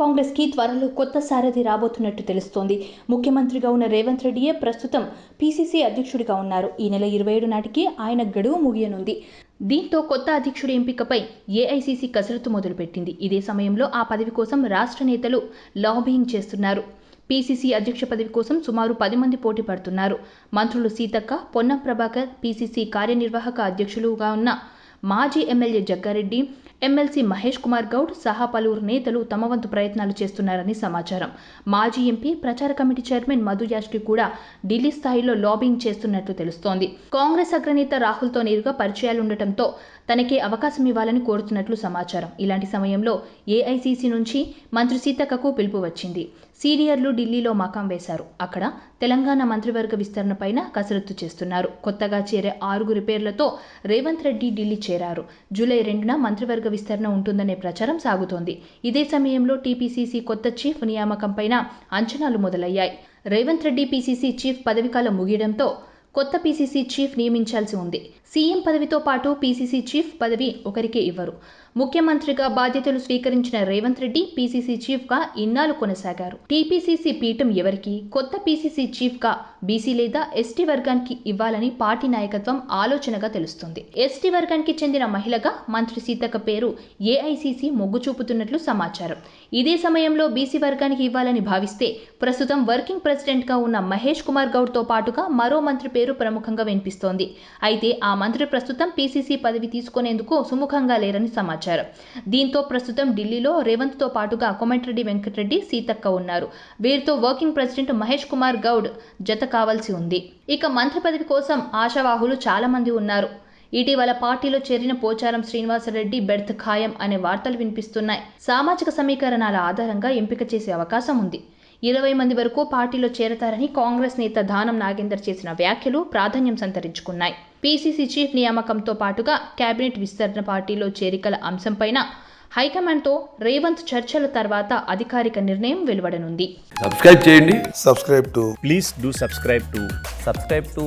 కాంగ్రెస్ కి త్వరలో కొత్త సారథి రాబోతున్నట్టు తెలుస్తోంది. ముఖ్యమంత్రిగా ఉన్న రేవంత్ రెడ్డియే ప్రస్తుతం పీసీసీ అధ్యక్షుడిగా ఉన్నారు. ఈ నెల 27 నాటికి ఆయన గడువు ముగియనుంది. దీంతో కొత్త అధ్యక్షుడి ఎంపికపై ఏఐసీసీ కసరత్తు మొదలుపెట్టింది. ఇదే సమయంలో ఆ పదవి కోసం రాష్ట్ర నేతలు లాబియింగ్ చేస్తున్నారు. పీసీసీ అధ్యక్ష పదవి కోసం సుమారు 10 మంది పోటీ పడుతున్నారు. మంత్రులు సీతక్క, పొన్నం ప్రభాకర్, పీసీసీ కార్యనిర్వాహక అధ్యక్షులుగా ఉన్న మాజీ ఎమ్మెల్యే జగ్గారెడ్డి, ఎమ్మెల్సీ మహేష్ కుమార్ గౌడ్ సహా పలువురు నేతలు తమ వంతు ప్రయత్నాలు చేస్తున్నారని సమాచారం. మాజీ ఎంపీ, ప్రచార కమిటీ చైర్మన్ మధు యాష్కి కూడా ఢిల్లీ స్థాయిలో లాబింగ్ చేస్తున్నట్లు తెలుస్తోంది. కాంగ్రెస్ అగ్రనేత రాహుల్తో నేరుగా పరిచయాలుండటంతో తనకే అవకాశం ఇవ్వాలని కోరుతున్నట్లు సమాచారం. ఇలాంటి సమయంలో ఏఐసీసీ నుంచి మంత్రి సీతక్కకు పిలుపు వచ్చింది. సీనియర్లు ఢిల్లీలో మకాం వేశారు. అక్కడ తెలంగాణ మంత్రివర్గ విస్తరణపైన కసరత్తు చేస్తున్నారు. కొత్తగా చేరే 6 పేర్లతో రేవంత్ రెడ్డి ఢిల్లీ చేరారు. జూలై 2న మంత్రివర్గ విస్తరణ ఉంటుందనే ప్రచారం సాగుతోంది. ఇదే సమయంలో టీపీసీసీ కొత్త చీఫ్ నియామకంపైన అంచనాలు మొదలయ్యాయి. రేవంత్ రెడ్డి పీసీసీ చీఫ్ పదవీకాలం ముగియడంతో కొత్త పీసీసీ చీఫ్ నియమించాల్సి ఉంది. సీఎం పదవితో పాటు పీసీసీ చీఫ్ పదవి ఒకరికే ఇవ్వరు. ముఖ్యమంత్రిగా బాధ్యతలు స్వీకరించిన రేవంత్ రెడ్డి పీసీసీ చీఫ్గా ఇన్నాళ్లు కొనసాగారు. టీపీసీసీ పీఠం ఎవరికి, కొత్త పీసీసీ చీఫ్గా బీసీ లేదా ఎస్టీ వర్గానికి ఇవ్వాలని పార్టీ నాయకత్వం ఆలోచనగా తెలుస్తుంది. ఎస్టీ వర్గానికి చెందిన మహిళగా మంత్రి సీతక్క పేరు ఏఐసీసీ మొగ్గు చూపుతున్నట్లు సమాచారం. ఇదే సమయంలో బీసీ వర్గానికి ఇవ్వాలని భావిస్తే ప్రస్తుతం వర్కింగ్ ప్రెసిడెంట్గా ఉన్న మహేష్ కుమార్ గౌడ్తో పాటుగా మరో మంత్రి పేరు ప్రముఖంగా వినిపిస్తోంది. అయితే ఆ మంత్రి ప్రస్తుతం పీసీసీ పదవి తీసుకునేందుకు సుముఖంగా లేరని సమాచారం. దీంతో ప్రస్తుతం ఢిల్లీలో రేవంత్తో పాటుగా కోమటిరెడ్డి వెంకటరెడ్డి, సీతక్క ఉన్నారు. వీరితో వర్కింగ్ ప్రెసిడెంట్ మహేష్ కుమార్ గౌడ్ జత కావాల్సి ఉంది. ఇక మంత్రి పదవి కోసం ఆశావాహులు చాలా మంది ఉన్నారు. ఇటీవల పార్టీలో చేరిన పోచారం శ్రీనివాసరెడ్డి బెర్త్ ఖాయం అనే వార్తలు వినిపిస్తున్నాయి. సామాజిక సమీకరణాల ఆధారంగా ఎంపిక చేసే అవకాశం ఉంది. 20 మంది వరకు పార్టీలో చేరతారని కాంగ్రెస్ నేత దానం నాగేందర్ చేసిన వ్యాఖ్యలు ప్రాధాన్యం సంతరించుకున్నాయి. పీసీసీ చీఫ్ నియామకంతో పాటుగా కేబినెట్ విస్తరణ, పార్టీలో చేరికల అంశంపైన హైకమాండ్తో రేవంత్ చర్చల తర్వాత అధికారిక నిర్ణయం వెలువడనుంది. సబ్స్క్రైబ్ చేయండి.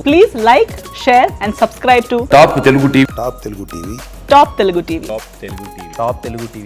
Please like, share and subscribe to top Telugu TV. Top Telugu TV.